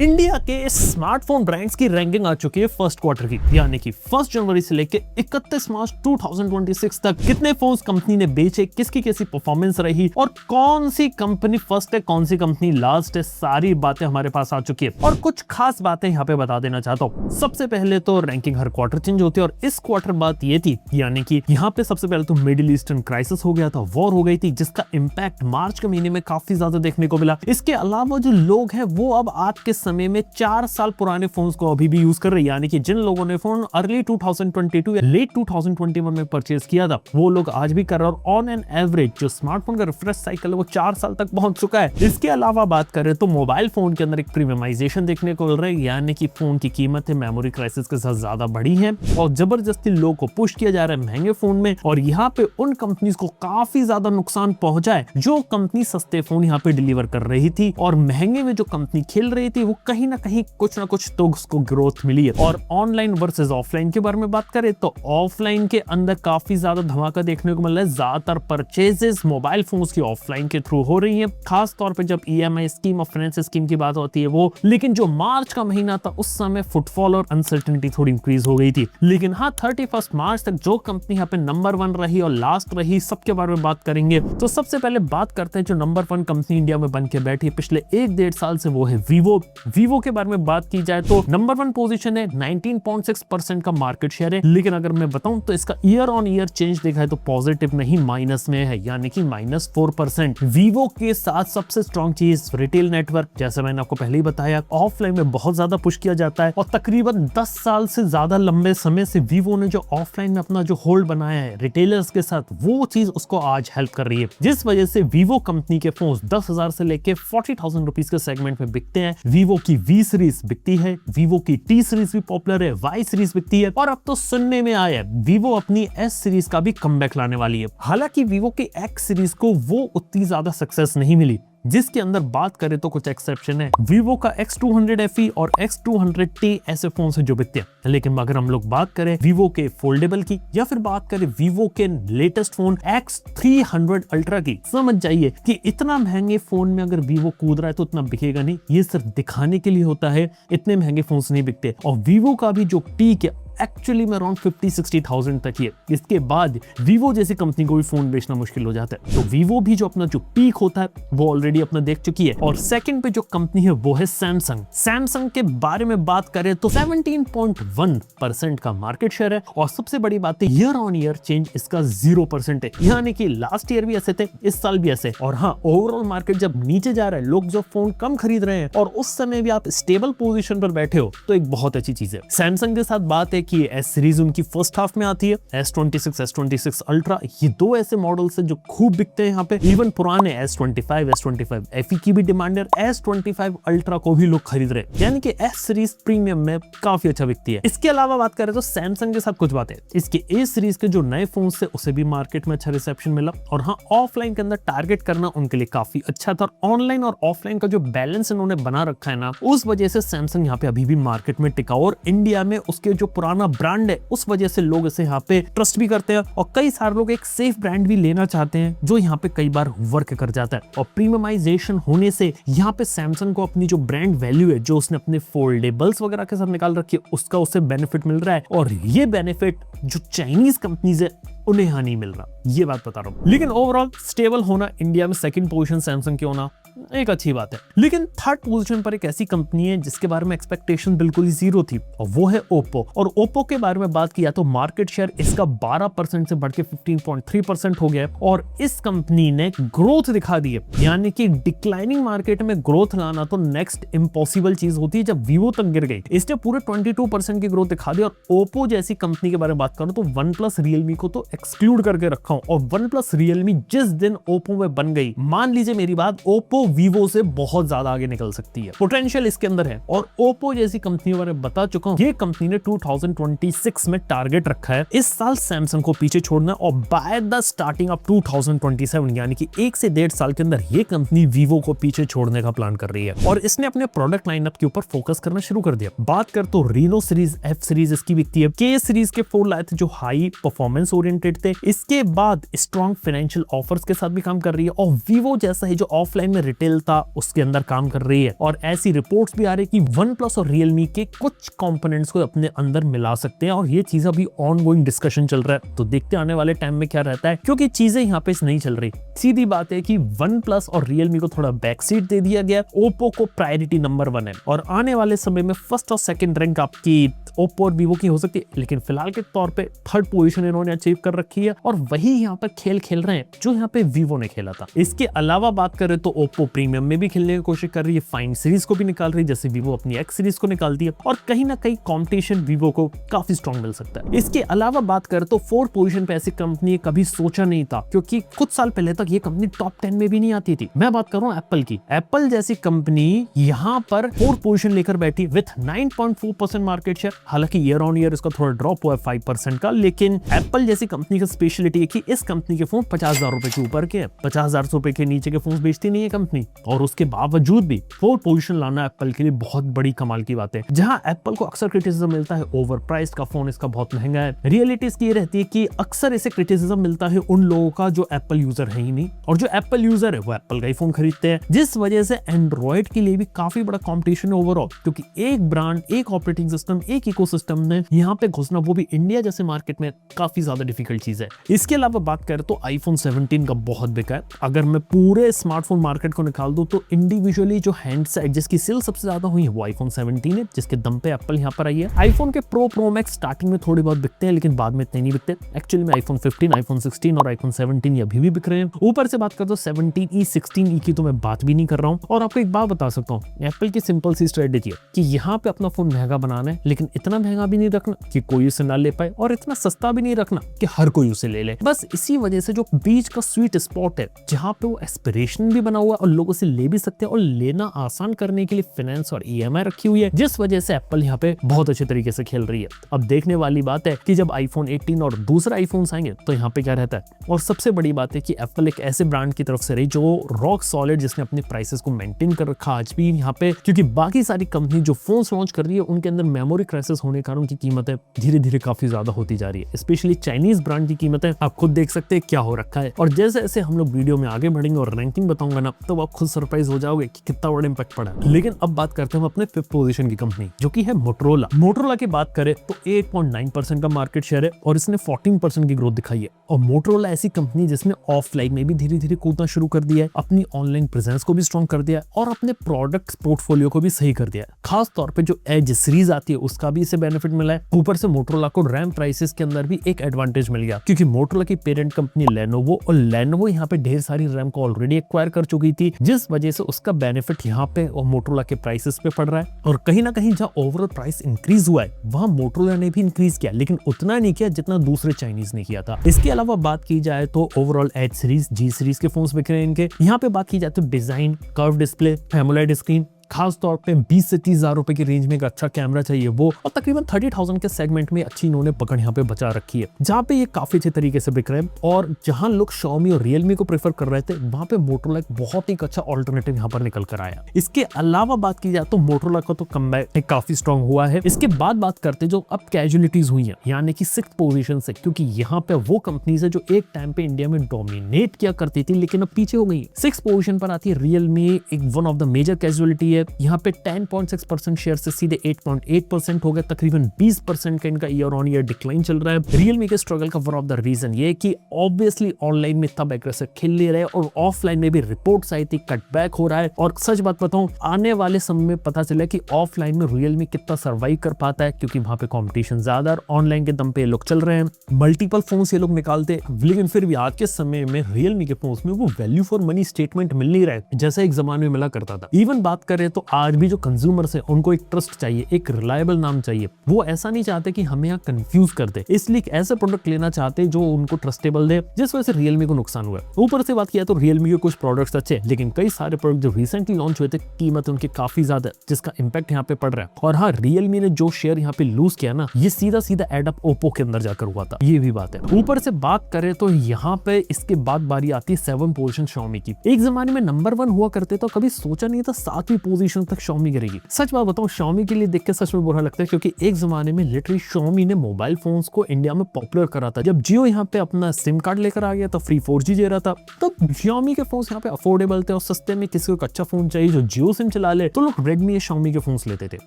India के smartphone brands की ranking आ चुकी है फर्स्ट क्वार्टर की, यानी कि 1 जनवरी से लेकर 31 मार्च 2026 तक कितने फोन्स कंपनी ने बेचे, किसकी कैसी परफॉर्मेंस रही और कौन सी कंपनी फर्स्ट है, कौन सी कंपनी लास्ट है, सारी बातें हमारे पास आ चुकी है। और कुछ खास बातें यहाँ पे बता देना चाहता हूँ। सबसे पहले तो रैंकिंग हर क्वार्टर चेंज होती है और इस क्वार्टर बात ये थी, यानी कि यहाँ पे सबसे पहले तो मिडिल ईस्टर्न क्राइसिस हो गया था, वॉर हो गई थी, जिसका इंपैक्ट मार्च के महीने में काफी ज्यादा देखने को मिला। इसके अलावा जो लोग हैं वो अब आज के समय में 4 साल पुराने फोन्स को अभी भी यूज कर रहे हैं, यानी कि जिन लोगों ने फोन अर्ली 2022 या लेट 2021 में परचेज किया था वो लोग आज भी कर रहे हैं। और ऑन एन एवरेज जो स्मार्टफोन का रिफ्रेश साइकिल है वो 4 साल तक पहुंच चुका है। इसके अलावा बात करें तो मोबाइल फोन के अंदर एक प्रीमियमाइजेशन देखने को मिल रहा है, यानी कि फोन की कीमतें मेमोरी क्राइसिस के साथ ज्यादा बढ़ी है और जबरदस्ती लोग को पुश किया जा रहा है महंगे फोन में। और यहाँ पे उन कंपनीज को काफी ज्यादा नुकसान पहुंचा है जो कंपनी सस्ते फोन यहाँ पे डिलीवर कर रही थी, और महंगे में जो कंपनी खेल रही थी वो कहीं ना कहीं कुछ ना कुछ तो उसको ग्रोथ मिली है। और ऑनलाइन वर्सेस ऑफलाइन के बारे में बात करें तो ऑफलाइन के अंदर काफी ज्यादा धमाका देखने को मिल रहा है। ज्यादातर परचेजेस मोबाइल फोन्स की ऑफलाइन के थ्रू हो रही है, खास तौर पे जब ईएमआई स्कीम और फाइनेंस स्कीम की बात होती है वो। लेकिन जो मार्च का महीना था उस समय फुटफॉल और अनसर्टेनिटी थोड़ी इंक्रीज हो गई थी। लेकिन हाँ, 31 मार्च तक जो कंपनी यहाँ पे नंबर 1 रही और लास्ट रही, सबके बारे में बात करेंगे। तो सबसे पहले बात करते हैं जो नंबर 1 कंपनी इंडिया में बन के बैठी है पिछले 1-1.5 साल से, वो है वीवो। वीवो के बारे में बात की जाए तो नंबर 1 पोजीशन है, 19.6% का मार्केट शेयर है। लेकिन अगर मैं बताऊं तो इसका ईयर ऑन ईयर चेंज देखा है तो पॉजिटिव नहीं माइनस में है, यानी कि -4%। वीवो के साथ सबसे स्ट्रॉन्ग चीज रिटेल नेटवर्क, जैसे मैंने आपको पहले ही बताया, ऑफलाइन में बहुत ज्यादा पुश किया जाता है और तकरीबन 10 साल से ज्यादा लंबे समय से वीवो ने जो ऑफलाइन में अपना जो होल्ड बनाया है रिटेलर्स के साथ, वो चीज उसको आज हेल्प कर रही है, जिस वजह से वीवो कंपनी के फोन 10,000 से लेके 40,000 रुपीज के सेगमेंट में बिकते हैं। वीवो की वी सीरीज बिकती है, वीवो की टी सीरीज भी पॉपुलर है, वाई सीरीज बिकती है और अब तो सुनने में आया है वीवो अपनी एस सीरीज का भी कमबैक लाने वाली है। हालांकि वीवो की एक्स सीरीज को वो उतनी ज्यादा सक्सेस नहीं मिली, जिसके अंदर बात करें तो कुछ एक्सेप्शन है। वीवो का X200 FE और X200T ऐसे फोन से जो बिकते हैं। लेकिन अगर हम लोग बात करें वीवो के फोल्डेबल की या फिर बात करें वीवो के लेटेस्ट फोन X300 अल्ट्रा की, समझ जाइए कि इतना महंगे फोन में अगर वीवो कूद रहा है तो उतना बिकेगा नहीं, ये सिर्फ दिखाने के लिए होता है, इतने महंगे फोन नहीं बिकते। और वीवो का भी जो पीक है एक्चुअली में अराउंड 50-60,000 तक ही है। इसके बाद वीवो जैसी कंपनी को भी फोन बेचना मुश्किल हो जाता है। तो वीवो भी जो अपना जो पीक होता है वो ऑलरेडी अपना देख चुकी है। और सेकंड पे जो कंपनी है वो है सैमसंग। सैमसंग के बारे में बात करें तो 17.1% का मार्केट शेयर है और सबसे बड़ी बात है ईयर ऑन ईयर चेंज इसका 0% है, यानी कि लास्ट ईयर भी ऐसे थे, इस साल भी ऐसे। और हाँ, ओवरऑल मार्केट जब नीचे जा रहा है, लोग जो फोन कम खरीद रहे हैं और उस समय भी आप स्टेबल पोजीशन पर बैठे हो तो एक बहुत अच्छी चीज है। सैमसंग के साथ बात है कि एस सीरीज उनकी फर्स्ट हाफ में आती है, S26, S26 अल्ट्रा, ये 2 ऐसे मॉडल्स हैं जो खूब बिकते हैं यहाँ पे। इवन पुराने S25 FE की भी डिमांड है, S25 अल्ट्रा को भी लोग खरीद रहे हैं, यानी कि एस सीरीज प्रीमियम में काफी अच्छा बिकती है। इसके अलावा बात करें तो सैमसंग के साथ कुछ बातें, इसके ए सीरीज के जो नए फोन से उसे भी मार्केट में अच्छा रिसेप्शन मिला। और हाँ, ऑफलाइन के अंदर टारगेट करना उनके लिए काफी अच्छा था और ऑनलाइन और ऑफलाइन का जो बैलेंस इन्होंने बना रखा है ना, उस वजह से सैमसंग यहाँ पे अभी भी मार्केट में टिका और इंडिया में उसके जो पुराना ब्रांड है उस वजह से लोग इसे यहाँ पे ट्रस्ट भी करते हैं और कई सारे लोग एक सेफ ब्रांड भी लेना चाहते हैं जो यहाँ पे कई बार वर्क कर जाता है। और प्रीमियमाइजेशन होने से यहाँ पे सैमसंग को अपनी जो ब्रांड वैल्यू है जो उसने अपने फोल्डेबल्स वगैरह के साथ निकाल रखी है उसका उसे बेनिफिट मिल रहा है, और ये बेनिफिट जो चाइनीज कंपनीज है उन्हें यहाँ नहीं मिल रहा, ये बात बता रहा हूँ। लेकिन ओवरऑल स्टेबल होना, इंडिया में सेकंड पोजीशन सैमसंग की होना एक अच्छी बात है। लेकिन थर्ड पोजीशन पर एक ऐसी कंपनी है जिसके बारे में एक्सपेक्टेशन बिल्कुल ही जीरो थी और वो है ओप्पो। और ओप्पो के बारे में बात किया तो मार्केट शेयर इसका 12% से बढ़ के 15.3% हो गया है और इस कंपनी ने ग्रोथ दिखा दी है, यानी कि डिक्लाइनिंग मार्केट में ग्रोथ लाना तो नेक्स्ट इम्पॉसिबल चीज होती है। जब वीवो तक गिर गई, इसने पूरे 22% की ग्रोथ दिखा दी। और ओप्पो जैसी कंपनी के बारे में बात करूं तो वन प्लस रियलमी को तो एक्सक्लूड करके रखा हूं, और वन प्लस रियलमी जिस दिन ओप्पो में बन गई, मान लीजिए मेरी बात, ओप्पो वीवो से बहुत ज्यादा आगे निकल सकती है, पोटेंशियल इसके अंदर है। और ओप्पो जैसी कंपनी बारे में बता चुका हूं, ये कंपनी ने 2026 में टारगेट रखा है इस साल सैमसंग को पीछे छोड़ना और बाय द स्टार्टिंग ऑफ 2027 यानी कि 1 से 1.5 साल के अंदर ये कंपनी वीवो को पीछे छोड़ने का प्लान कर रही है और इसने अपने प्रोडक्ट लाइनअप के ऊपर फोकस करना शुरू कर दिया। बात कर तो रीनो सीरीज, एफ सीरीज इसकी बिकती है, के सीरीज के फोन लाए थे जो हाई परफॉर्मेंस ओरिएंटेड थे। इसके बाद स्ट्रॉन्ग फाइनेंशियल ऑफर्स के साथ भी काम कर रही है और वीवो जैसा ही जो ऑफलाइन में रिटेल था उसके अंदर काम कर रही है, और ऐसी रिपोर्ट्स भी आ रही कि OnePlus और Realme के कुछ कंपोनेंट्स को अपने अंदर मिला सकते हैं, और ये चीज अभी ऑनगोइंग डिस्कशन चल रहा है। तो देखते आने वाले टाइम में क्या रहता है, क्योंकि चीजें यहाँ पे नहीं चल रही। सीधी बात है कि OnePlus और Realme को थोड़ा बैक सीट दे दिया गया, Oppo को प्रायोरिटी नंबर 1 है, और आने वाले समय में फर्स्ट और सेकंड रैंक आपकी Oppo और Vivo की हो सकती है, लेकिन फिलहाल के तौर पे थर्ड पोजीशन इन्होंने अचीव कर रखी है, और वही यहाँ पर खेल रहे हैं जो यहाँ पे Vivo ने खेला था। इसके अलावा बात करें तो Oppo प्रीमियम में भी खेलने की कोशिश कर रही है, फाइन सीरीज को भी निकाल रही है, जैसे Vivo अपनी X सीरीज को निकालती है, और कहीं ना कहीं कॉम्पिटिशन Vivo को काफी स्ट्रॉन्ग मिल सकता है। इसके अलावा बात करें तो फोर्थ पोजीशन पे ऐसी कंपनी कभी सोचा नहीं था, क्योंकि कुछ साल पहले तक ये कंपनी टॉप 10 में भी नहीं आती थी। मैं बात कर रहा हूँ एप्पल की। एप्पल जैसी कंपनी यहाँ पर फोर्थ पोजीशन लेकर बैठी विथ 9.4% मार्केट शेयर। हालांकि ईयर ऑन ईयर इसका थोड़ा ड्रॉप हुआ है 5% का, लेकिन एप्पल जैसी कंपनी का स्पेशलिटी है कि इस कंपनी के फोन 50,000 रुपए के ऊपर के, 50,000 रुपए के नीचे के फोन बेचती नहीं है कंपनी, और उसके बावजूद भी फोर्थ पोजीशन लाना एप्पल के लिए बहुत बड़ी कमाल की बात है। जहां एप्पल को अक्सर क्रिटिसिज्म मिलता है ओवर प्राइस्ड का फोन, इसका बहुत महंगा है, रियलिटी इसकी ये रहती है कि अक्सर इसे क्रिटिसिज्म मिलता है उन लोगों का जो एप्पल यूजर है ही नहीं, और जो एप्पल यूजर है वो एप्पल का ही फोन खरीदते हैं, जिस वजह से एंड्रॉइड के लिए भी काफी बड़ा कंपटीशन है ओवरऑल, क्योंकि एक ब्रांड, एक ऑपरेटिंग सिस्टम, एक इकोसिस्टम ने यहाँ पे घुसना, वो भी इंडिया जैसे मार्केट में, काफी ज्यादा डिफिकल्ट चीज है। इसके अलावा बात करें तो iPhone 17 का बहुत बिका है। अगर मैं पूरे स्मार्टफोन मार्केट को निकाल दूं तो इंडिविजुअली जो हैंडसेट जिसकी सेल सबसे ज्यादा हुई है वो iPhone 17 है, जिसके दम पे एप्पल यहाँ पर आई है। iPhone के Pro Max स्टार्टिंग में थोड़ी बहुत बिकते हैं, लेकिन बाद में इतने नहीं बिकते। एक्चुअली में iPhone 15, iPhone 16 और iPhone 17 ये अभी भी बिक रहे हैं। ऊपर से बात कर तो 17E, 16E की तो मैं बात भी नहीं कर रहा हूँ। और आपको एक बात बता सकता हूँ, एप्पल की सिंपल सी स्ट्रेटेजी है कि यहाँ पे अपना फोन महंगा बनाना है, लेकिन इतना महंगा भी नहीं रखना कि कोई उसे ना ले पाए, और इतना सस्ता भी नहीं रखना कि हर कोई उसे ले ले। बस इसी वजह से जो बीच का स्वीट स्पॉट है, जहाँ पे वो एस्पिरेशन भी बना हुआ है और लोग उसे ले भी सकते हैं, और लेना आसान करने के लिए फाइनेंस और EMI रखी हुई है, जिस वजह से एप्पल यहाँ पे बहुत अच्छे तरीके से खेल रही है। अब देखने वाली बात है कि जब iPhone 18 और दूसरा iPhones आएंगे तो यहाँ पे क्या रहता है। और सबसे बड़ी बात है कि एप्पल एक ऐसे ब्रांड की तरफ से रही जो रॉक सॉलिड, जिसने अपने प्राइसेस को मेंटेन कर रखा आज भी यहाँ पे, क्योंकि बाकी सारी कंपनी जो फोन लॉन्च कर रही है उनके अंदर मेमोरी क्राइसिस होने के कारण उनकी कीमतें धीरे धीरे काफी ज्यादा होती जा रही है। स्पेशली चाइनीज ब्रांड की कीमतें आप खुद देख सकते हैं क्या हो रखा है, और जैसे जैसे हम लोग वीडियो में आगे बढ़ेंगे और रैंकिंग बताऊंगा ना, तो आप खुद सरप्राइज हो जाओगे कि कितना बड़ा इंपैक्ट पड़ा है। लेकिन अब बात करते हैं अपने फिफ्थ पोजीशन की कंपनी, जो की है मोटरोला। मोटरोला की बात करें तो 8.9% का मार्केट शेयर है, और इसने 14% की ग्रोथ दिखाई है। और मोटरोला ऐसी कंपनी जिसने ऑफलाइन में भी धीरे धीरे कूदना शुरू कर दिया है, अपनी ऑनलाइन प्रेजेंस को भी स्ट्रॉन्ग कर दिया है, और अपने प्रोडक्ट पोर्टफोलियो को भी सही कर दिया है। खास तौर पे जो एज सीरीज आती है उसका भी इसे बेनिफिट मिला है। ऊपर से मोटरोला को रैम प्राइसेस के अंदर भी एक एडवांटेज मिल गया, क्योंकि मोटरोला की पेरेंट कंपनी लेनोवो, और लेनोवो यहाँ पे ढेर सारी रैम को ऑलरेडी एक्वायर कर चुकी थी, जिस वजह से उसका बेनिफिट यहाँ पे और मोटरोला के प्राइसेस पे पड़ रहा है। और कहीं ना कहीं जहाँ ओवरऑल प्राइस इंक्रीज हुआ है वहां मोटरोला ने भी इंक्रीज किया, लेकिन उतना नहीं किया जितना दूसरे चाइनीज ने किया था। इसके अलावा बात की जाए तो ओवरऑल एच सीरीज, जी सीरीज के फोन्स बिक रहे हैं इनके। यहाँ पे बात की जाए तो design, curve display, AMOLED screen, खास तौर पे 20 से 30,000 रुपए की रेंज में एक अच्छा कैमरा चाहिए वो, और तकरीबन 30,000 के सेगमेंट में अच्छी इन्होंने पकड़ यहाँ पे बचा रखी है, जहाँ पे ये काफी अच्छे तरीके से बिक रहे हैं। और जहाँ लोग Xiaomi और Realme को प्रेफर कर रहे थे, वहां पे मोटरोला एक बहुत ही अच्छा ऑल्टरनेटिव यहाँ पर निकल कर आया। इसके अलावा बात की जाए तो मोटरोला का तो कमबैक काफी स्ट्रॉन्ग हुआ है। इसके बाद बात करते जो अब कैजुअलिटीज हुई है, यानी कि 6th पोजीशन से, क्योंकि यहाँ पे वो कंपनीज है जो एक टाइम पे इंडिया में डोमिनेट किया करती थी, लेकिन अब पीछे हो गई। 6th पोजीशन पर आती है Realme, एक one of the major casualty है। यहाँ पे 10.6% शेयर से सीधे 8.8% हो गया, तकरीबन 20% का इनका ईयर ऑन ईयर डिक्लाइन चल रहा है। Realme के स्ट्रगल का वन ऑफ द रीजन ये कि ऑब्वियसली ऑनलाइन में तब एग्रेसिव खेल ले रहे, और ऑफलाइन में भी रिपोर्ट्स आई थी कटबैक हो रहा है। और सच बात बताऊं, आने वाले समय में पता चला कि ऑफलाइन में Realme कितना सर्वाइव कर पाता है, क्योंकि वहां पे कंपटीशन ज्यादा, ऑनलाइन के दम पे लोग चल रहे हैं, मल्टीपल फोन्स ये लोग निकालते, लेकिन फिर भी आज के समय में Realme के फोन्स में वो वैल्यू फॉर मनी स्टेटमेंट मिल नहीं रहा है जैसा एक जमाने में मिला करता था। इवन बात करें तो आज भी जो कंज्यूमर्स है उनको एक ट्रस्ट चाहिए, एक रिलायबल नाम चाहिए। वो ऐसा नहीं चाहते कि हमें यहाँ कंफ्यूज कर दे, इसलिए ऐसे प्रोडक्ट लेना चाहते जो उनको ट्रस्टेबल दे, जिस वजह से Realme को नुकसान हुआ है। ऊपर से बात किया तो Realme के कुछ प्रोडक्ट्स अच्छे, लेकिन कई सारे प्रोडक्ट जो रिसेंटली लॉन्च हुए थे कीमत उनकी काफी ज्यादा, जिसका इंपैक्ट यहाँ पे पड़ रहा है। और हाँ, Realme ने जो शेयर यहाँ पे लूज किया ना, ये सीधा सीधा एड अप Oppo के अंदर जाकर हुआ था, ये भी बात है। ऊपर से बात करें तो यहाँ पे इसके बाद बारी आती है 7th पोजीशन Xiaomi की। एक जमाने में नंबर 1 हुआ करते तो कभी सोचा नहीं था 7वीं पोजीशन तक Xiaomi गिरेगी। सच बात बताऊं, Xiaomi के लिए देख के सच में बुरा लगता है, क्योंकि एक जमाने में लिटरली Xiaomi ने मोबाइल फोन्स को इंडिया में पॉपुलर करा था। जब जियो यहाँ पे अपना सिम कार्ड लेकर आ गया था, फ्री 4G दे रहा था, तब Xiaomi के फोन्स यहाँ पे अफोर्डेबल थे और सस्ते में किसी को अच्छा फोन चाहिए जो जियो सिम चला ले तो लोग Redmi या Xiaomi के फोन्स लेते थे।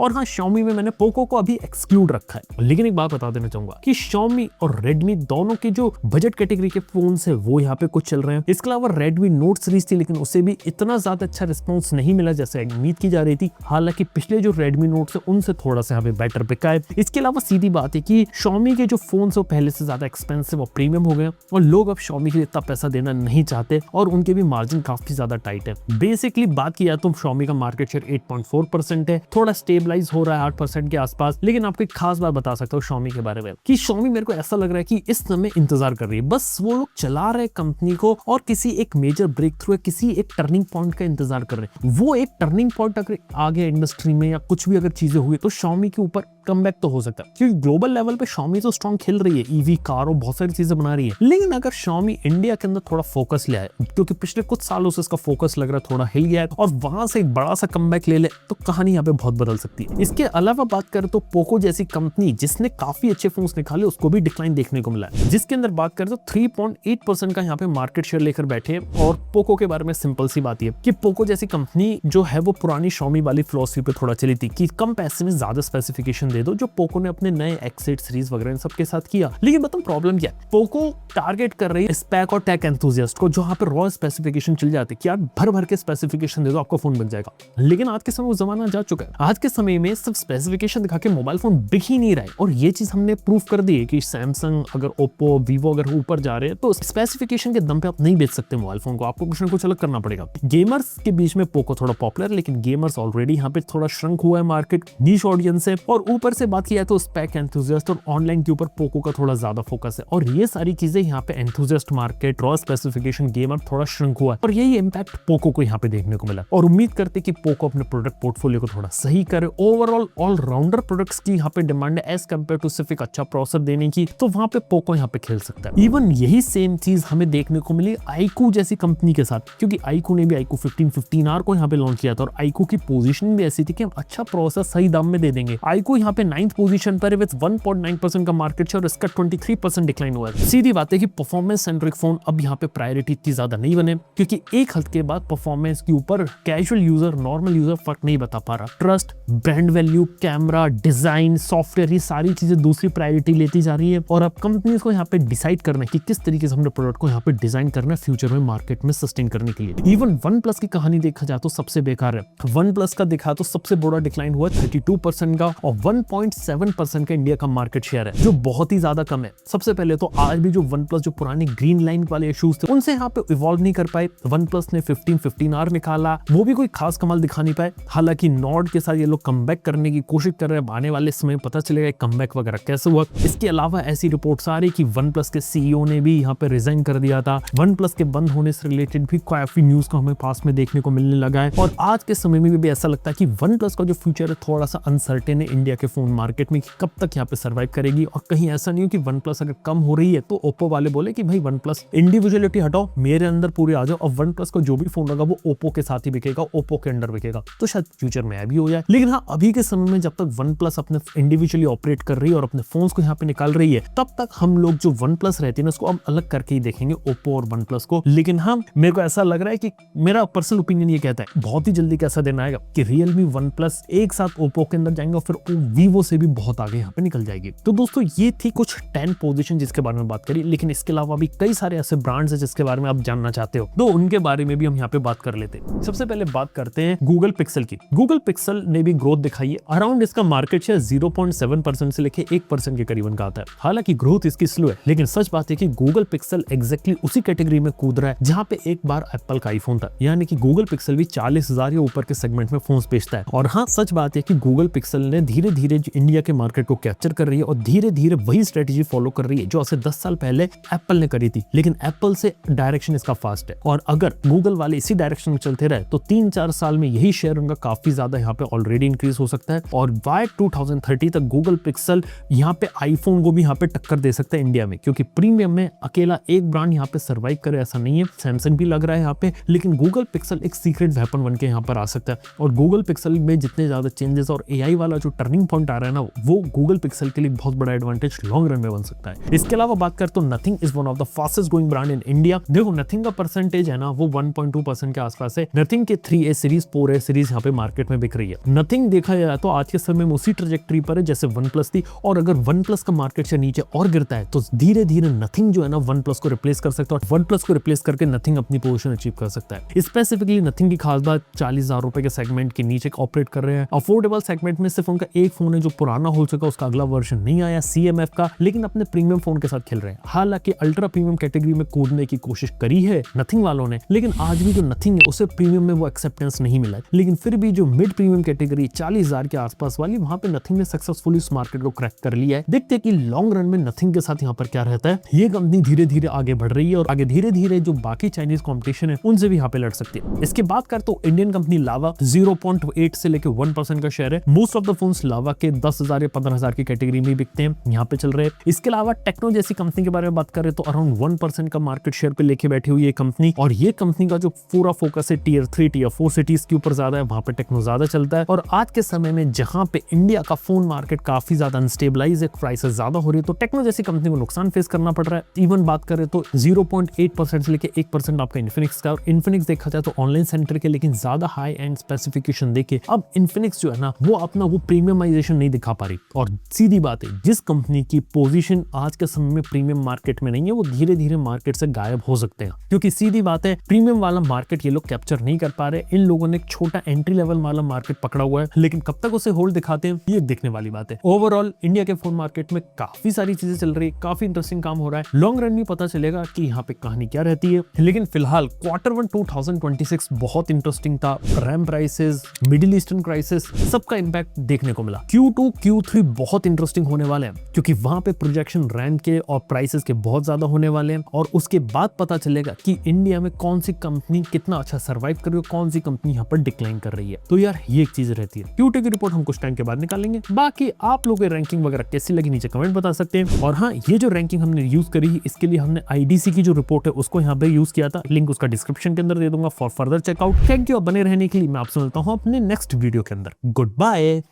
और हाँ, Xiaomi में मैंने पोको को अभी एक्सक्लूड रखा है। लेकिन एक बात बता देना चाहूंगा कि Xiaomi और Redmi दोनों के जो बजट कैटेगरी के फोन है वो यहाँ पे कुछ चल रहे हैं। इसके अलावा Redmi Note सीरीज थी, लेकिन उससे भी इतना ज्यादा अच्छा रिस्पॉन्स नहीं मिला जैसे उम्मीद की जा रही थी। हालांकि पिछले जो Redmi Note है उनसे थोड़ा सा यहाँ पे बेटर बिका है। इसके अलावा सीधी बात है कि Xiaomi के जो फोन है वो पहले से ज्यादा एक्सपेंसिव और प्रीमियम हो गए और लोग अब Xiaomi के लिए इतना पैसा देना नहीं चाहते और उनके भी मार्जिन काफी ज्यादा टाइट है। बेसिकली बात किया तो Xiaomi का मार्केट शेयर 8.4% है, थोड़ा स्टेबलाइज हो रहा है 8% के आसपास। लेकिन आपको एक खास बात बता सकता हूँ Xiaomi के बारे में कि Xiaomi मेरे को ऐसा लग रहा है कि इस समय इंतजार कर रही है, बस वो लोग चला रहे कंपनी को और किसी एक मेजर ब्रेक थ्रू, किसी एक टर्निंग पॉइंट का इंतजार कर रहे हैं। वो एक टर्निंग पॉइंट अगर आगे इंडस्ट्री में या कुछ भी अगर चीजें हुई तो Xiaomi के ऊपर कमबैक तो हो सकता है, क्योंकि ग्लोबल लेवल पे Xiaomi तो स्ट्रॉन्ग खेल रही है, ईवी कार और बहुत सारी चीजें बना रही है। लेकिन अगर Xiaomi इंडिया के अंदर थोड़ा फोकस ले आए, क्योंकि पिछले कुछ सालों से इसका फोकस लग रहा है थोड़ा हिल गया है, और वहां से एक बड़ा सा कमबैक ले ले तो कहानी यहाँ पे बहुत बदल सकती है। इसके अलावा बात करें तो पोको जैसी कंपनी जिसने काफी अच्छे फोन्स निकाले उसको भी डिक्लाइन देखने को मिला है, जिसके अंदर बात करें तो 3.8% का यहाँ पे मार्केट शेयर लेकर बैठे। और पोको के बारे में सिंपल सी बात है कि पोको जैसी कंपनी जो है वो पुरानी Xiaomi वाली फिलॉसफी पे थोड़ा चली थी कि कम पैसे में ज्यादा स्पेसिफिकेशन दे दो, जो पोको ने अपने नए X8 सीरीज वगैरह इन सब के साथ किया। लेकिन बताऊं प्रॉब्लम क्या है, पोको टारगेट कर रही है स्पेक और टेक एंथुसियास्ट को, जो यहाँ पे रॉ स्पेसिफिकेशन चल जाते कि यार भर भर के स्पेसिफिकेशन दे दो आपका फोन बिक जाएगा। लेकिन आज के समय वो जमाना जा चुका है। आज के समय में सिर्फ स्पेसिफिकेशन दिखा के मोबाइल फोन बिक ही नहीं रहा है, और ये चीज हमने प्रूव कर दी है कि सैमसंग अगर ओप्पो वीवो अगर ऊपर जा रहे हैं तो स्पेसिफिकेशन के दम पे आप नहीं बेच सकते मोबाइल फोन को, आपको कुछ ना कुछ अलग करना पड़ेगा। गेमर्स के बीच में पोको थोड़ा पॉपुलर, लेकिन गेमर्स ऑलरेडी यहाँ पे थोड़ा श्रंक हुआ है, मार्केट नीश ऑडियंस है। और ऊपर से बात किया तो स्पेक एंथुसियास्ट और ऑनलाइन के ऊपर पोको का थोड़ा ज्यादा फोकस है, और ये सारी चीजें यहाँ पे enthusiast market, raw specification, gamer थोड़ा श्रंक हुआ है, और यही इंपैक्ट पोको को यहाँ पे देखने को मिला। और उम्मीद करते कि पोको अपने प्रोडक्ट पोर्टफोलियो को थोड़ा सही करे। ओवरऑल ऑलराउंडर प्रोडक्ट्स की यहाँ पे डिमांड है एज कम्पेयर टू सिर्फ एक अच्छा प्रोसेसर देने की, तो वहां पे पोको यहाँ पे खेल सकता है। इवन यही सेम चीज हमें देखने को मिली iQOO जैसी कंपनी के साथ, क्योंकि iQOO ने भी iQOO 15R को यहाँ पे लॉन्च किया था, और iQOO की पोजीशनिंग भी ऐसी थी कि हम अच्छा प्रोसेसर सही दाम में दे देंगे। iQOO यहाँ पे 9th पोजीशन पर है विद 1.9% का मार्केट शेयर, और इसका 23% डिक्लाइन हुआ है। सीधी बात है कि परफॉर्मेंस सेंट्रिक फोन अब यहाँ पे प्रायोरिटी इतनी ज्यादा नहीं बने, क्योंकि एक हद के बाद परफॉर्मेंस के ऊपर कैजुअल यूजर, नॉर्मल यूजर फर्क नहीं बता पा रहा। Trust, brand value, camera, design, software, ये सारी चीजें दूसरी प्रायोरिटी लेती जा रही है, और अब कंपनीज को यहाँ पे डिसाइड करना है कि किस तरीके से हमने प्रोडक्ट को यहाँ पे डिजाइन करना है फ्यूचर में मार्केट में सस्टेन करने के लिए। इवन OnePlus की कहानी देखा जाए तो सबसे बेकार है। OnePlus का देखा तो सबसे बड़ा डिक्लाइन हुआ 32% का, और 1.7% का इंडिया का मार्केट शेयर है, जो बहुत ही ज्यादा कम है। सबसे पहले तो आज भी जो OnePlus जो पुरानी ग्रीन लाइन वाले इश्यूज थे उनसे यहाँ पे इवॉल्व नहीं कर पाए। OnePlus ने 15R निकाला, वो भी कोई खास कमाल दिखा नहीं पाए। हालांकि नॉर्ड के साथ ये लोग कमबैक करने की कोशिश कर रहे हैं, आने वाले समय पता चलेगा कमबैक वगैरह कैसे हुआ। इसके अलावा ऐसी रिपोर्ट्स आ रही कि OnePlus के CEO ने भी यहाँ पे रिजाइन कर दिया था। OnePlus के बंद होने से रिलेटेड भी काफी न्यूज को हमें पास में देखने को मिलने लगा है, और आज के समय में भी ऐसा लगता है कि OnePlus का जो फ्यूचर है थोड़ा सा अनसर्टेन है इंडिया के फोन मार्केट में, कि कब तक यहाँ पे सर्वाइव करेगी। और कहीं ऐसा नहीं हो कि OnePlus अगर कम हो रही है तो ओप्पो वाले बोले कि भाई OnePlus इंडिविजुअलिटी हटाओ, मेरे अंदर पूरे आ जाओ, और OnePlus को जो भी फोन होगा वो ओप्पो के साथ ही बिकेगा, ओप्पो के अंडर बिकेगा। तो शायद फ्यूचर में भी हो जाए। लेकिन हाँ, अभी के समय में जब तक OnePlus अपने इंडिविजुअली ऑपरेट कर रही है और अपने फोन्स को यहाँ पे निकाल रही है, तब तक हम लोग जो OnePlus रहती है ना उसको अब अलग करके ही देखेंगे, ओप्पो और OnePlus को। लेकिन हाँ, मेरे को ऐसा लग रहा है कि मेरा पर्सनल ओपिनियन ये कहता है बहुत ही जल्दी कैसा दिन आएगा कि Realme, OnePlus एक साथ ओप्पो के अंदर जाएंगे, और फिर Vivo से भी बहुत आगे यहाँ पे निकल जाएगी। तो दोस्तों ये थी कुछ 10 पोजीशन जिसके बारे में बात करी, लेकिन इसके अलावा भी कई सारे ऐसे ब्रांड्स हैं जिसके बारे में आप जानना चाहते हो, तो उनके बारे में भी हम यहाँ पे बात कर लेते हैं। सबसे पहले बात करते हैं Google Pixel की। Google Pixel ने भी ग्रोथ दिखाई है, अराउंड इसका मार्केट शेयर 0.7% से लेके 1% के करीबन का आता है। हालांकि ग्रोथ इसकी स्लो है, लेकिन सच बात है कि Google Pixel एग्जैक्टली उसी कैटेगरी में कूद रहा है जहां पे एक बार एप्पल का आईफोन था, यानी कि Google Pixel भी 40,000 या ऊपर के सेगमेंट में फोन बेचता है। और हाँ, सच बात है कि Google Pixel ने धीरे धीरे धीरे इंडिया के मार्केट को कैप्चर कर रही है और धीरे धीरे वही स्ट्रेटेजी फॉलो कर रही है जो आज से 10 साल पहले एप्पल ने करी थी। लेकिन एप्पल से डायरेक्शन इसका फास्ट है और अगर गूगल वाले इसी डायरेक्शन में चलते रहे तो 3-4 साल में यही शेयर उनका काफी ज्यादा यहाँ पे ऑलरेडी इंक्रीज हो सकता है और बाय 2030 तक गूगल पिक्सल यहाँ पे आईफोन को भी यहाँ पे टक्कर दे सकता है इंडिया में, क्योंकि प्रीमियम में अकेला एक ब्रांड यहाँ पे सर्वाइव करे ऐसा नहीं है। सैमसंग भी लग रहा है यहाँ पे, लेकिन गूगल पिक्सल एक सीक्रेट वेपन बन के यहाँ पर आ सकता है और गूगल पिक्सल में जितने ज्यादा चेंजेस और एआई वाला जो टर्निंग पॉइंट आ रहा है ना, वो गूगल पिक्सल के लिए बहुत बड़ा एडवांटेज लॉन्ग रन में बन सकता है। इसके अलावा बात कर तो nothing is one of the fastest growing brand in India. देखो नथिंग का परसेंटेज है ना वो 1.2% के आसपास है। नथिंग के 3A सीरीज 4A सीरीज यहाँ पे मार्केट में बिक रही है। नथिंग देखा जाए तो आज के समय में उसी ट्रैजेक्टरी पर है जैसे वन प्लस थी, और अगर वन प्लस का मार्केट शेयर नीचे और गिरता है तो धीरे धीरे नथिंग जो है ना वन प्लस को रिप्लेस कर सकता है और वन प्लस को रिप्लेस करके नथिंग अपनी पोजीशन अचीव कर सकता है। स्पेसिफिकली नथिंग की खास बात 40,000 रुपए के सेगमेंट के नीचे ऑपरेट कर रहे हैं। अफोर्डेबल सेगमेंट में सिर्फ उनका एक फोन है जो पुराना हो चुका, उसका अगला वर्जन नहीं आया CMF का, लेकिन अपने प्रीमियम फोन के साथ खेल रहे हैं। हालांकि अल्ट्रा प्रीमियम कैटेगरी में कूदने की कोशिश करी है नथिंग वालों ने, लेकिन आज भी जो नथिंग है उसे प्रीमियम में वो एक्सेप्टेंस नहीं मिला है। लेकिन फिर भी जो मिड प्रीमियम कैटेगरी 40,000 के आसपास वाली, वहां पे नथिंग ने सक्सेसफुली इस मार्केट को क्रैक कर लिया है। देखते हैं कि लॉन्ग रन में नथिंग के साथ यहाँ पर क्या रहता है। ये कंपनी धीरे धीरे आगे बढ़ रही है और आगे धीरे धीरे जो बाकी चाइनीज कॉम्पिटिशन है उनसे भी यहाँ पे लड़ सकती है। इसके बात कर तो इंडियन कंपनी लावा 0.8 से लेकर 1% का शेयर है। मोस्ट ऑफ द फोन्स लावा के 10,000 या 15,000 की कैटेगरी में बिकते हैं, यहाँ पे चल रहे हैं। इसके अलावा टेक्नो जैसी कंपनी के बारे में बात करें तो अराउंड 1% का मार्केट शेयर पे लेके बैठी हुई है कंपनी, और ये कंपनी का जो पूरा फोकस है Tier 3 Tier 4 सिटीज के ऊपर ज्यादा है, वहां पे टेक्नो ज्यादा चलता है। और आज के समय में जहां पे इंडिया का फोन मार्केट काफी ज्यादा अनस्टेबलाइज है, प्राइसेस ज्यादा हो रही है, तो टेक्नो जैसी कंपनी को नुकसान फेस करना पड़ रहा है। इवन बात करें तो 0.8% से लेके 1% आपका इन्फिनिक्स का, और इन्फिनिक्स देखा जाए तो ऑनलाइन सेंटर के लेकिन ज्यादा हाई एंड स्पेसिफिकेशन देके अब इन्फिनिक्स जो है ना वो अपना वो प्रीमियमाइजेशन नहीं दिखा पा रही। और सीधी बात है, जिस कंपनी की पोजीशन आज के समय में प्रीमियम मार्केट में नहीं है वो धीरे धीरे मार्केट से गायब हो सकते हैं, क्योंकि सीधी बात है प्रीमियम वाला मार्केट ये लोग कैप्चर नहीं कर पा रहे। इन लोगों ने एक छोटा एंट्री लेवल वाला मार्केट पकड़ा हुआ है, लेकिन कब तक उसे होल्ड दिखाते हैं ये देखने वाली बात है। ओवरऑल इंडिया के फोन मार्केट में काफी सारी चीजें चल रही है, काफी इंटरेस्टिंग काम हो रहा है। लॉन्ग रन में पता चलेगा कि यहाँ पे कहानी क्या रहती है, लेकिन फिलहाल Q1 2026 बहुत इंटरेस्टिंग था। RAM prices, middle eastern crisis, सबका इंपैक्ट देखने को मिला। Q2 Q3 बहुत इंटरेस्टिंग होने वाले हैं, क्योंकि वहां पे प्रोजेक्शन रैम के और प्राइसेस के बहुत ज्यादा होने वाले हैं, और उसके बाद पता चलेगा कि इंडिया में कौन सी कंपनी कितना अच्छा सर्वाइव कर रही है, कौन सी कंपनी यहाँ पर डिक्लाइन कर रही है। तो यार ये एक चीज रहती है। Q2 की रिपोर्ट हम कुछ टाइम के बाद निकालेंगे। बाकी आप लोगों की रैंकिंग वगैरह कैसी लगी नीचे कमेंट बता सकते हैं। और हाँ, ये जो रैंकिंग हमने यूज करी इसके लिए हमने IDC की जो रिपोर्ट है उसको यहाँ पे यूज किया था, लिंक उसका डिस्क्रिप्शन के अंदर दे दूंगा for further checkout. Thank you बने रहने के लिए। मैं आपसे मिलता हूँ अपने नेक्स्ट वीडियो के अंदर। Good bye.